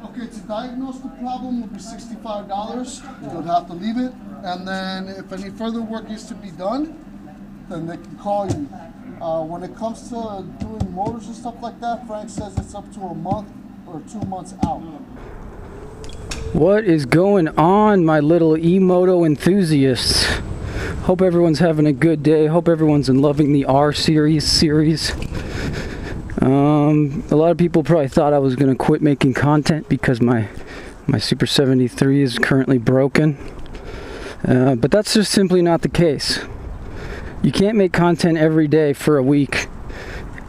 Okay, to diagnose the problem would be $65. You would have to leave it, and then if any further work is to be done, then they can call you. When it comes to doing motors and stuff like that, Frank says it's up to a month or 2 months out. What is going on, my little e-moto enthusiasts? Hope everyone's having a good day. Hope everyone's loving the R series. A lot of people probably thought I was going to quit making content because my Super 73 is currently broken. But that's just simply not the case. You can't make content every day for a week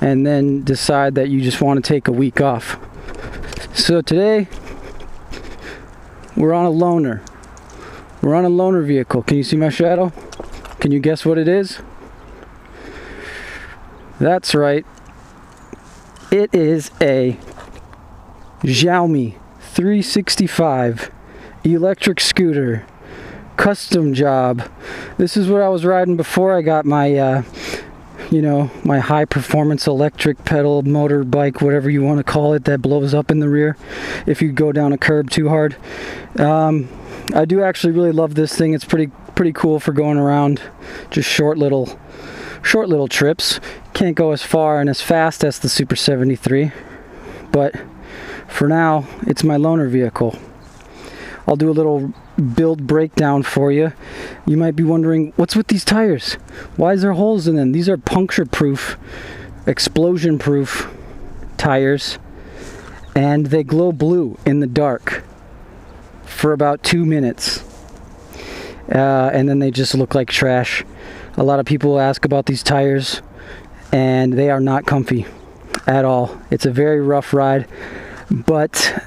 and then decide that you just want to take a week off. So today, we're on a loaner. We're on a loaner vehicle. Can you see my shadow? Can you guess what it is? That's right. It is a Xiaomi 365 electric scooter, custom job. This is what I was riding before I got my, my high performance electric pedal motorbike, whatever you want to call it, that blows up in the rear if you go down a curb too hard. I do actually really love this thing. It's pretty cool for going around, just short little trips. Can't go as far and as fast as the Super 73, but for now it's my loaner vehicle. I'll do a little build breakdown for you. You might be wondering, what's with these tires? Why is there holes in them? These are puncture proof, explosion proof tires, and they glow blue in the dark for about 2 minutes, and then they just look like trash. A lot of people ask about these tires, and they are not comfy at all. It's a very rough ride, but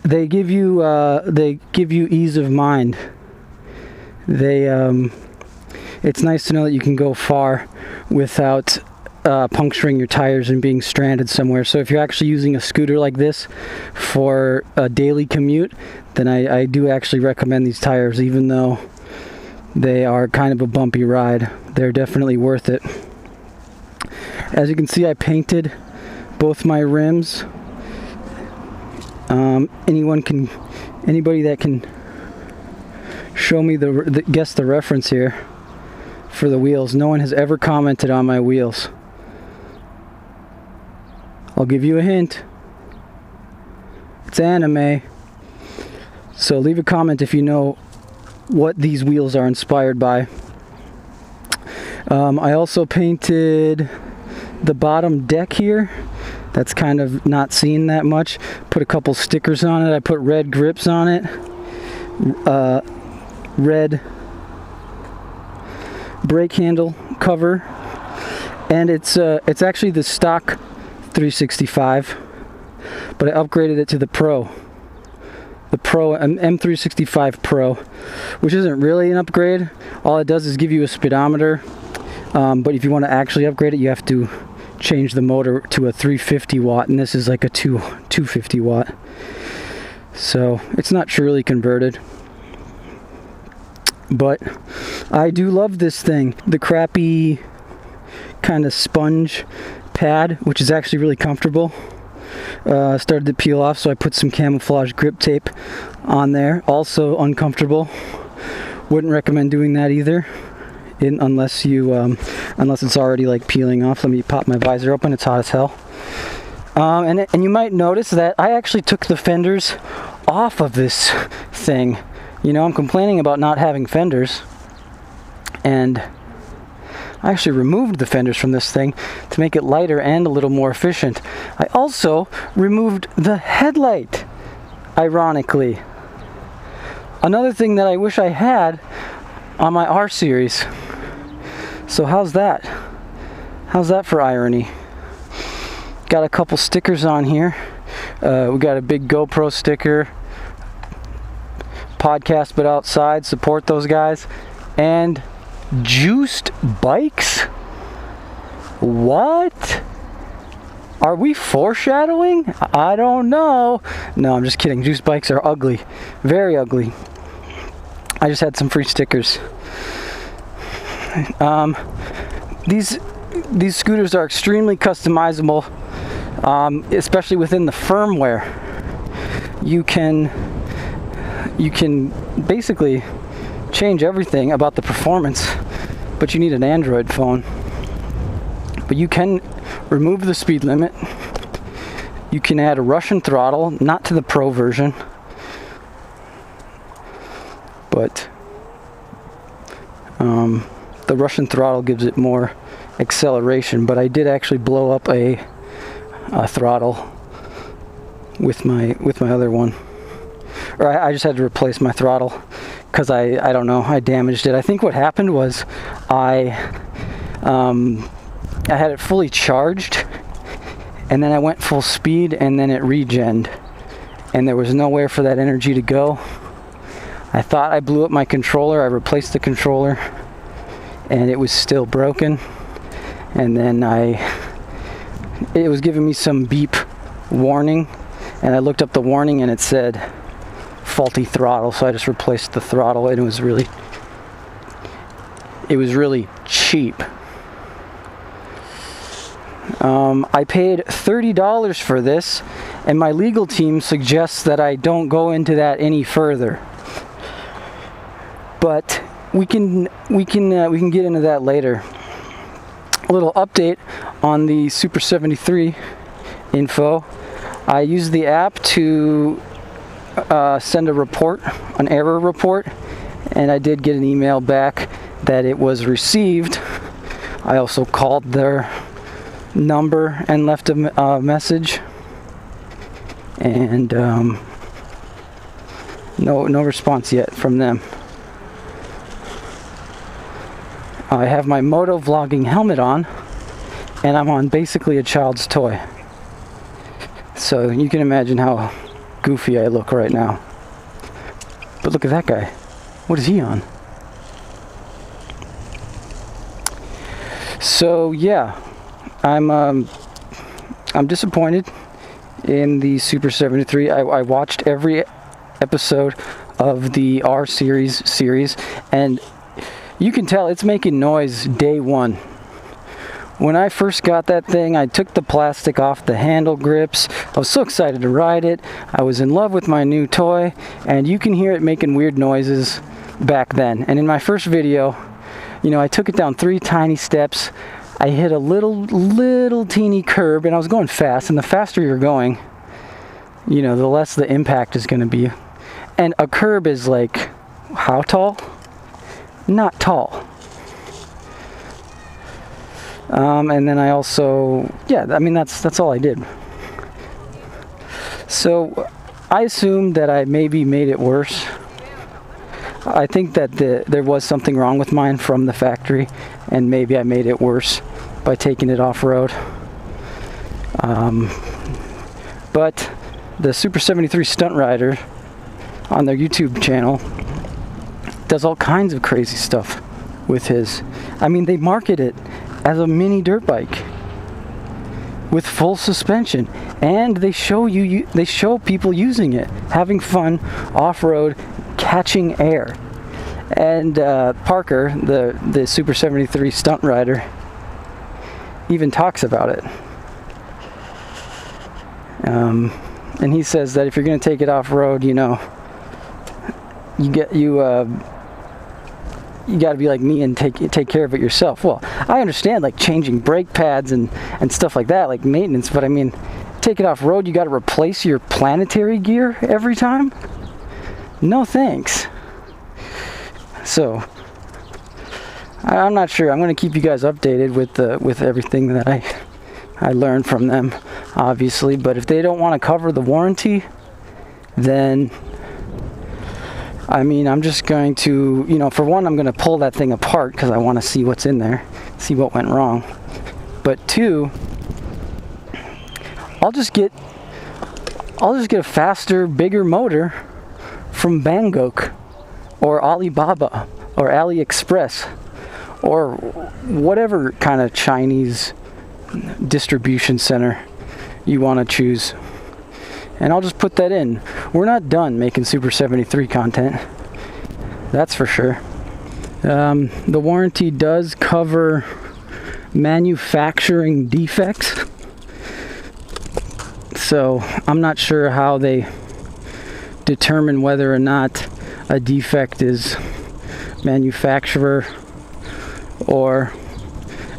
they give you ease of mind. It's nice to know that you can go far without puncturing your tires and being stranded somewhere. So if you're actually using a scooter like this for a daily commute, then I do actually recommend these tires, even though they are kind of a bumpy ride. They're definitely worth it. As you can see, I painted both my rims. Anybody that can show me guess the reference here for the wheels. No one has ever commented on my wheels. I'll give you a hint. It's anime. So leave a comment if you know what these wheels are inspired by. I also painted the bottom deck here. That's kind of not seen that much. Put a couple stickers on it. I put red grips on it. Red brake handle cover. And it's actually the stock 365, but I upgraded it to the Pro. The Pro, M365 Pro, which isn't really an upgrade. All it does is give you a speedometer, but if you want to actually upgrade it, you have to change the motor to a 350 watt, and this is like a 250 watt. So it's not truly converted. But I do love this thing. The crappy kind of sponge pad, which is actually really comfortable, started to peel off, so I put some camouflage grip tape on there. Also uncomfortable. Wouldn't recommend doing that either, unless it's already like peeling off. Let me pop my visor open. It's hot as hell. And you might notice that I actually took the fenders off of this thing. You know, I'm complaining about not having fenders, and I actually removed the fenders from this thing to make it lighter and a little more efficient. I also removed the headlight, ironically. Another thing that I wish I had on my R series. So how's that? How's that for irony? Got a couple stickers on here. We got a big GoPro sticker. Podcast but outside. Support those guys. And juiced bikes? What? Are we foreshadowing? I don't know. No, I'm just kidding. Juiced bikes are ugly. Very ugly. I just had some free stickers. These scooters are extremely customizable, especially within the firmware. you can basically change everything about the performance, but you need an Android phone. But you can remove the speed limit. You can add a Russian throttle, not to the Pro version, but the Russian throttle gives it more acceleration. But I did actually blow up a throttle with my other one, or I just had to replace my throttle because I don't know, I damaged it. I think what happened was I had it fully charged, and then I went full speed, and then it regened, and there was nowhere for that energy to go. I thought I blew up my controller. I replaced the controller, and it was still broken. And then it was giving me some beep warning, and I looked up the warning, and it said faulty throttle. So I just replaced the throttle, and it was really cheap. I paid $30 for this, and my legal team suggests that I don't go into that any further. But we can get into that later. A little update on the Super 73 info. I used the app to send a report, an error report, and I did get an email back that it was received. I also called their number and left a message, and no response yet from them. I have my moto vlogging helmet on, and I'm on basically a child's toy, so you can imagine how goofy I look right now. But look at that guy. What is he on? So yeah, I'm disappointed in the Super 73. I watched every episode of the R series, and you can tell it's making noise day one. When I first got that thing, I took the plastic off the handle grips. I was so excited to ride it. I was in love with my new toy, and you can hear it making weird noises back then. And in my first video, I took it down 3 tiny steps. I hit a little teeny curb, and I was going fast, and the faster you're going, the less the impact is going to be. And a curb is like, how tall? Not tall. And then I also, that's all I did. So I assumed that I maybe made it worse. I think that there was something wrong with mine from the factory, and maybe I made it worse by taking it off-road. But the Super 73 Stunt Rider on their YouTube channel does all kinds of crazy stuff with his. They market it as a mini dirt bike with full suspension, and they show people using it, having fun off-road, catching air. And Parker, the Super 73 Stunt Rider, even talks about it. And he says that if you're going to take it off-road, you got to be like me and take care of it yourself. Well, I understand like changing brake pads and stuff like that, like maintenance, but take it off-road, you got to replace your planetary gear every time? No thanks. So I'm not sure. I'm going to keep you guys updated with everything that I learned from them, obviously. But if they don't want to cover the warranty, then I'm just going to, for one, I'm going to pull that thing apart because I want to see what's in there, see what went wrong. But 2, I'll just get a faster, bigger motor from Bangkok or Alibaba or AliExpress or whatever kind of Chinese distribution center you want to choose. And I'll just put that in. We're not done making Super 73 content. That's for sure. The warranty does cover manufacturing defects. So I'm not sure how they determine whether or not a defect is manufacturer, or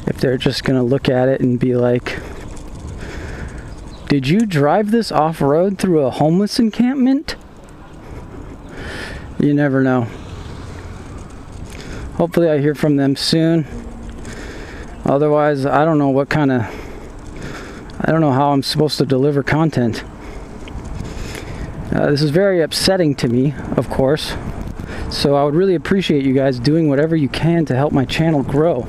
if they're just gonna look at it and be like, did you drive this off-road through a homeless encampment? You never know. Hopefully I hear from them soon. Otherwise, I don't know I don't know how I'm supposed to deliver content. This is very upsetting to me, of course. So I would really appreciate you guys doing whatever you can to help my channel grow.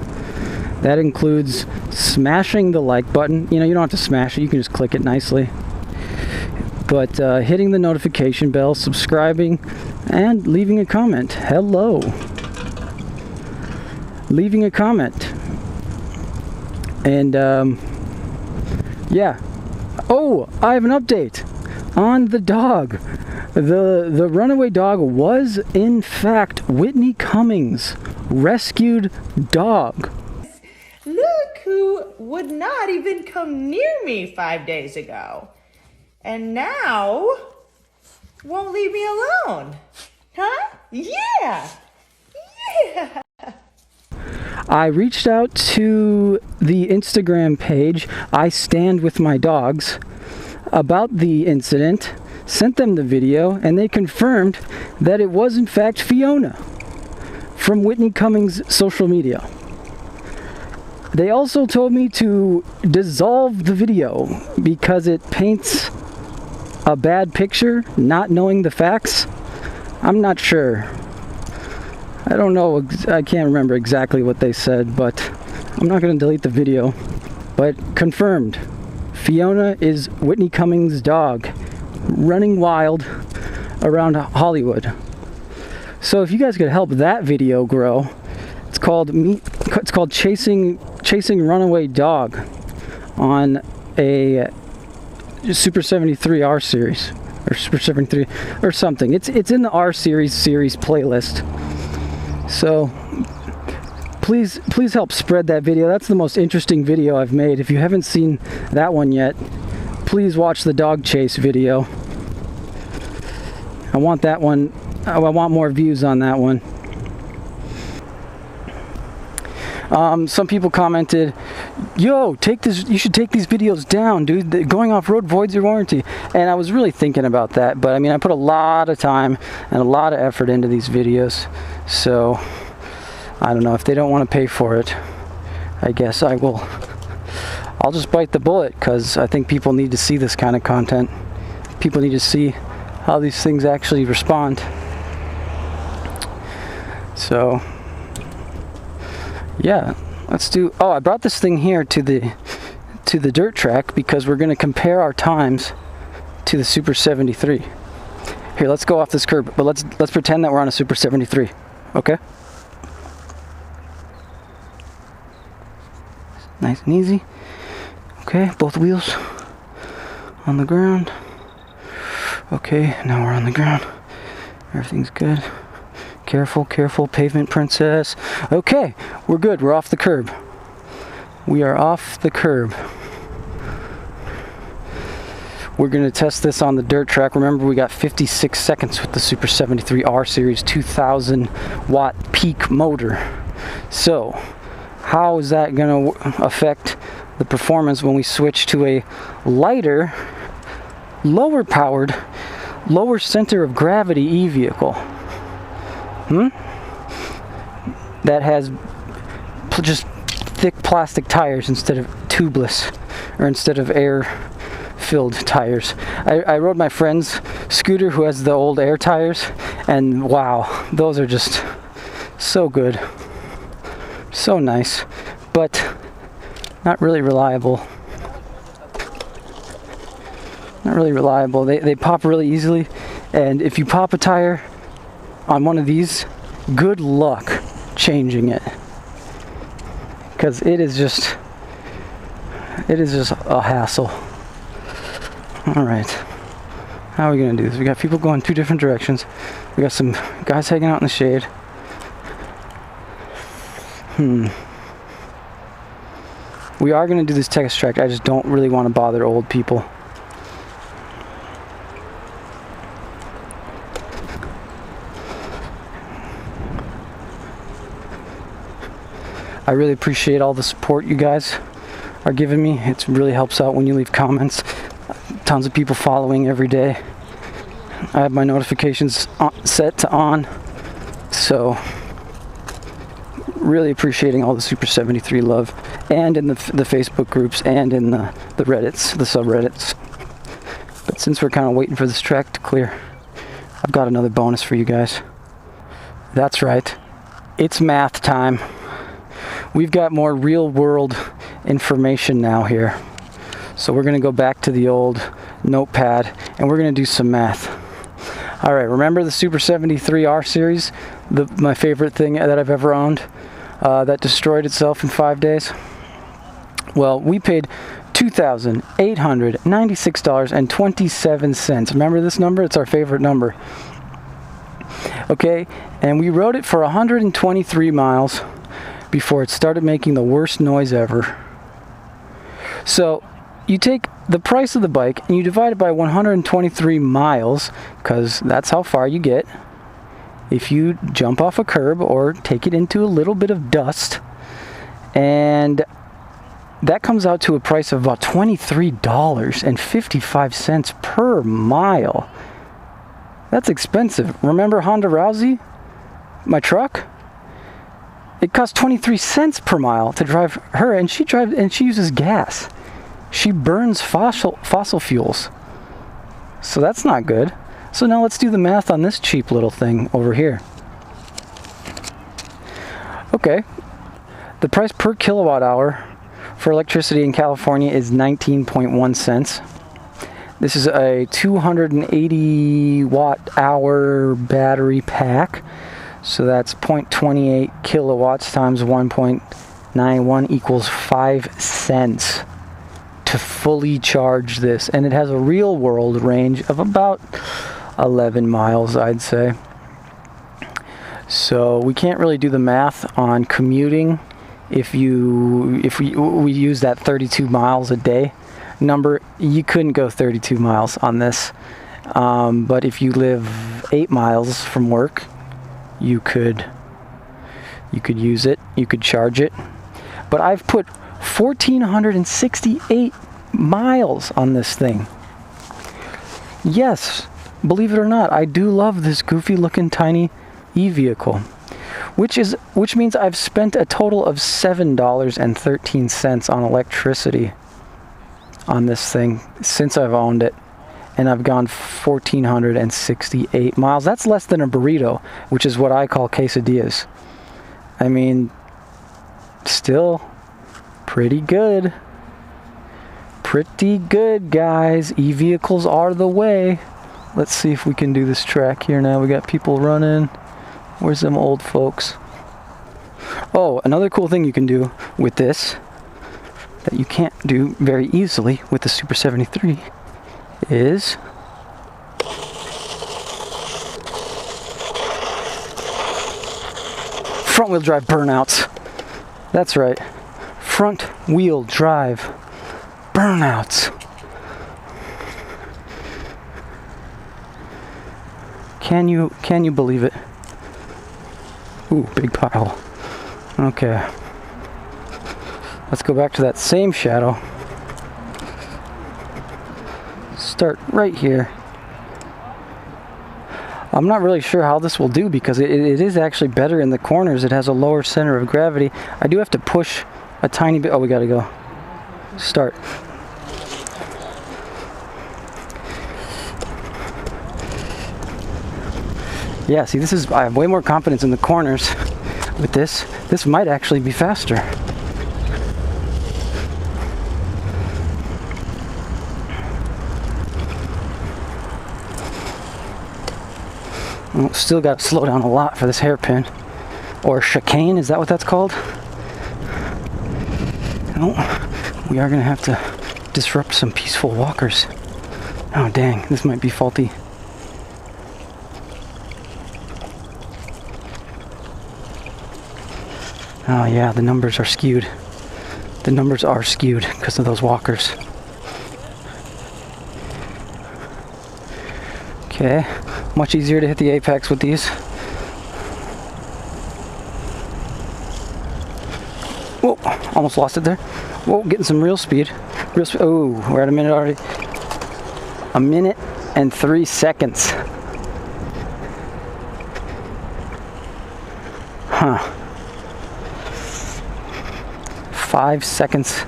That includes smashing the like button. You know, you don't have to smash it, you can just click it nicely. But hitting the notification bell, subscribing, and leaving a comment. Hello. Leaving a comment. And yeah. Oh, I have an update on the dog. The runaway dog was in fact Whitney Cummings' rescued dog. Look who would not even come near me 5 days ago. And now won't leave me alone. Huh? Yeah. Yeah. I reached out to the Instagram page, I Stand With My Dogs, about the incident, sent them the video, and they confirmed that it was in fact Fiona from Whitney Cummings' social media. They also told me to dissolve the video because it paints a bad picture, not knowing the facts. I'm not sure. I don't know, I can't remember exactly what they said, but I'm not going to delete the video. But confirmed, Fiona is Whitney Cummings' dog, running wild around Hollywood. So if you guys could help that video grow, it's called Chasing Runaway Dog on a Super 73 R series, or Super 73 or something. It's in the R series playlist. So please help spread that video. That's the most interesting video I've made. If you haven't seen that one yet, please watch the dog chase video. I want that one. I want more views on that one. Some people commented, yo, you should take these videos down, dude. Going off-road voids your warranty. And I was really thinking about that, but I mean, I put a lot of time and a lot of effort into these videos. So, I don't know, if they don't want to pay for it, I guess I'll just bite the bullet, because I think people need to see this kind of content. People need to see how these things actually respond. So, yeah, let's do. Oh, I brought this thing here to the dirt track because we're going to compare our times to the Super 73. Here, let's go off this curb, but let's pretend that we're on a Super 73. Okay? Nice and easy. Okay, both wheels on the ground. Okay, now we're on the ground. Everything's good. Careful, careful, pavement princess. Okay, we're good. We're off the curb. We are off the curb. We're going to test this on the dirt track. Remember, we got 56 seconds with the Super 73 R Series 2000 watt peak motor. So, how is that going to affect the performance when we switch to a lighter, lower powered, lower center of gravity e-vehicle? That has just thick plastic tires instead of tubeless, or instead of air-filled tires. I rode my friend's scooter who has the old air tires, and wow, those are just so good. So nice, but not really reliable. Not really reliable. They pop really easily, and if you pop a tire on one of these, good luck changing it, because it is just a hassle. All right, how are we gonna do this? We got people going two different directions. We got some guys hanging out in the shade. We are gonna do this test track. I just don't really want to bother old people. I really appreciate all the support you guys are giving me. It really helps out when you leave comments. Tons of people following every day. I have my notifications set to on, so really appreciating all the Super 73 love, and in the Facebook groups and in the Reddits, the subreddits. But since we're kind of waiting for this track to clear, I've got another bonus for you guys. That's right, it's math time. We've got more real world information now here. So we're gonna go back to the old notepad and we're gonna do some math. All right, remember the Super 73 R series? My favorite thing that I've ever owned that destroyed itself in 5 days? Well, we paid $2,896.27. Remember this number? It's our favorite number. Okay, and we rode it for 123 miles before it started making the worst noise ever. So you take the price of the bike and you divide it by 123 miles, because that's how far you get if you jump off a curb or take it into a little bit of dust, and that comes out to a price of about $23.55 per mile. That's expensive. Remember Honda Rousey, my truck? It costs 23 cents per mile to drive her, and she uses gas. She burns fossil fuels. So that's not good. So now let's do the math on this cheap little thing over here. Okay, the price per kilowatt hour for electricity in California is 19.1 cents. This is a 280 watt hour battery pack. So that's 0.28 kilowatts times 1.91 equals 5 cents to fully charge this. And it has a real world range of about 11 miles, I'd say. So we can't really do the math on commuting if we use that 32 miles a day number. You couldn't go 32 miles on this. But if you live 8 miles from work, you could use it, you could charge it. But I've put 1,468 miles on this thing. Yes, believe it or not, I do love this goofy looking tiny e-vehicle, which means I've spent a total of $7.13 on electricity on this thing since I've owned it. And I've gone 1,468 miles. That's less than a burrito, which is what I call quesadillas. I mean, still pretty good. Pretty good, guys. E-vehicles are the way. Let's see if we can do this track here now. We got people running. Where's them old folks? Oh, another cool thing you can do with this that you can't do very easily with the Super 73 is front wheel drive burnouts. That's right, front wheel drive burnouts. Can you believe it? Ooh, big pothole. Okay, let's go back to that same shadow. Start right here. I'm not really sure how this will do because it is actually better in the corners. It has a lower center of gravity. I do have to push a tiny bit. Oh, we gotta go. Start. Yeah, see, I have way more confidence in the corners with this. This might actually be faster. Well, still got to slow down a lot for this hairpin. Or chicane, is that what that's called? No, we are going to have to disrupt some peaceful walkers. Oh dang, this might be faulty. Oh yeah, the numbers are skewed. The numbers are skewed because of those walkers. Okay, much easier to hit the apex with these. almost lost it there. Whoa, getting some real speed. Oh, we're at a minute already. A minute and 3 seconds. Huh. 5 seconds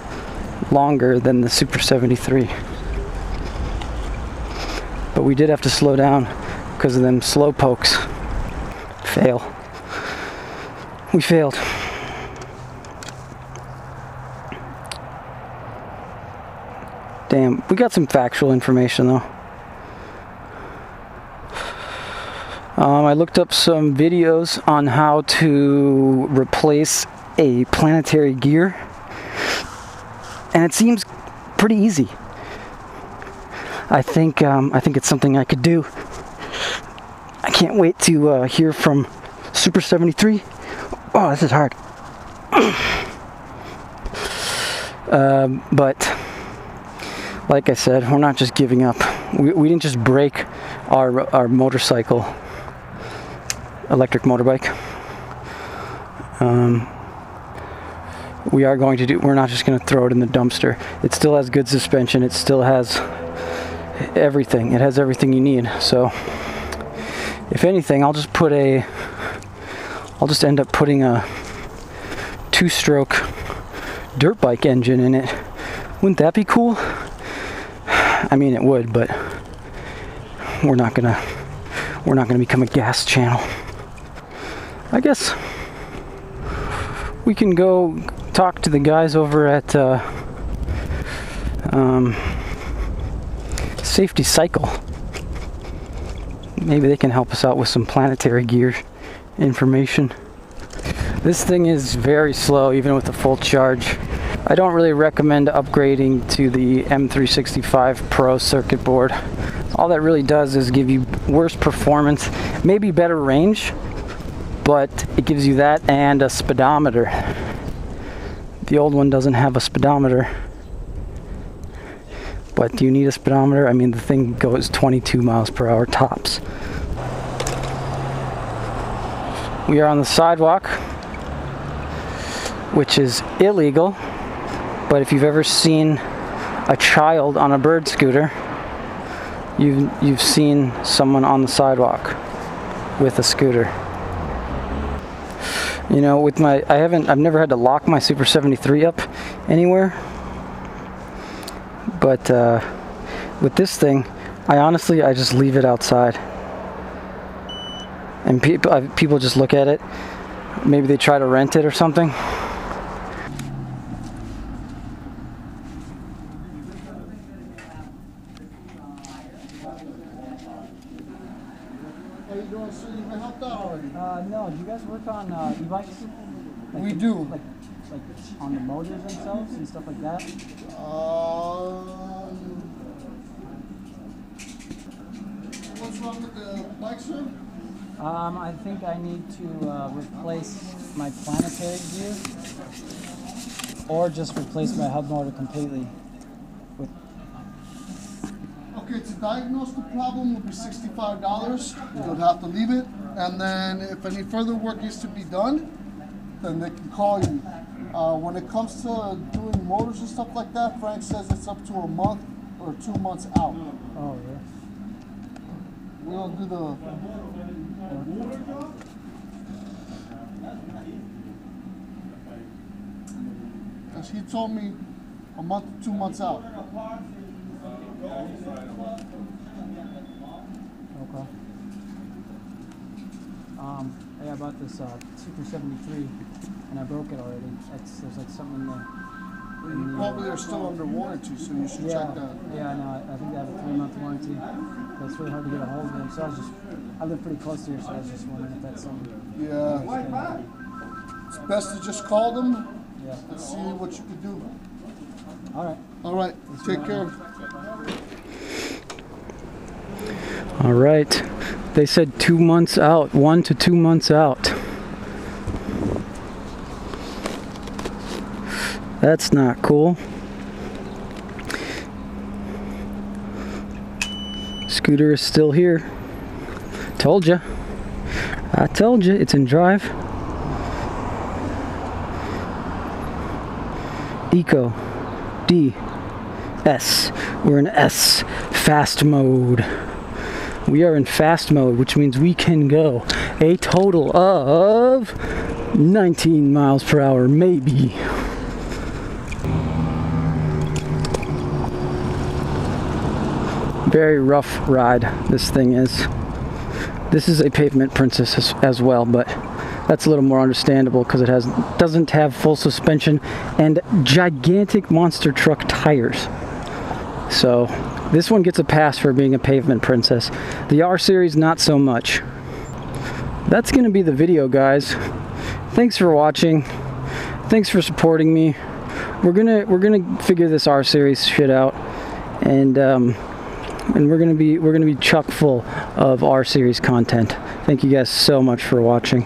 longer than the Super 73. But we did have to slow down because of them slow pokes. Fail. We failed. Damn, we got some factual information though. I looked up some videos on how to replace a planetary gear, and it seems pretty easy. I think it's something I could do. I can't wait to hear from Super 73. Oh, this is hard. But like I said, we're not just giving up. We didn't just break our motorcycle, electric motorbike. We're not just going to throw it in the dumpster. It still has good suspension. It still has everything. It has everything you need. So if anything, I'll just end up putting a 2-stroke dirt bike engine in it. Wouldn't that be cool? I mean, it would, but we're not gonna become a gas channel. I guess we can go talk to the guys over at Safety Cycle. Maybe they can help us out with some planetary gear information. This thing is very slow, even with a full charge. I don't really recommend upgrading to the M365 Pro circuit board. All that really does is give you worse performance, maybe better range, but it gives you that and a speedometer. The old one doesn't have a speedometer. But do you need a speedometer? I mean, the thing goes 22 miles per hour tops. We are on the sidewalk, which is illegal. But if you've ever seen a child on a bird scooter, you've seen someone on the sidewalk with a scooter. You know, with I've never had to lock my Super 73 up anywhere. But with this thing, I just leave it outside. And people just look at it. Maybe they try to rent it or something. How you doing, sir? You been helped out already? No. Do you guys work on e-bikes? We do. Like on the motors themselves and stuff like that? What's wrong with the bike, sir? I think I need to replace my planetary gear, or just replace my hub motor completely. Okay, to diagnose the problem will be $65. You'll have to leave it, and then if any further work needs to be done, then they can call you. When it comes to doing motors and stuff like that, Frank says it's up to a month or 2 months out. Oh, yeah. We don't do the... Because he told me a month to 2 months out. Okay. I bought this Super 73, and I broke it already. There's like something in there. You probably are still under warranty, so you should check that. Yeah, no, I think they have a 3-month warranty. But it's really hard to get a hold of them. So I live pretty close to here, so I was just wondering if that's something. Yeah. It's best to just call them Yeah. and see what you can do. All right. All right. Take care. All right. They said 2 months out, 1 to 2 months out. That's not cool. Scooter is still here. Told you. I told you, it's in drive. Eco, D, S. We're in S, fast mode. We are in fast mode, which means we can go a total of 19 miles per hour, maybe. Very rough ride this thing is. This is a pavement princess as well, but that's a little more understandable because it doesn't have full suspension and gigantic monster truck tires. So this one gets a pass for being a pavement princess. The R series, not so much. That's gonna be the video, guys. Thanks for watching. Thanks for supporting me. We're gonna figure this R series shit out, and we're gonna be chock full of R series content. Thank you guys so much for watching.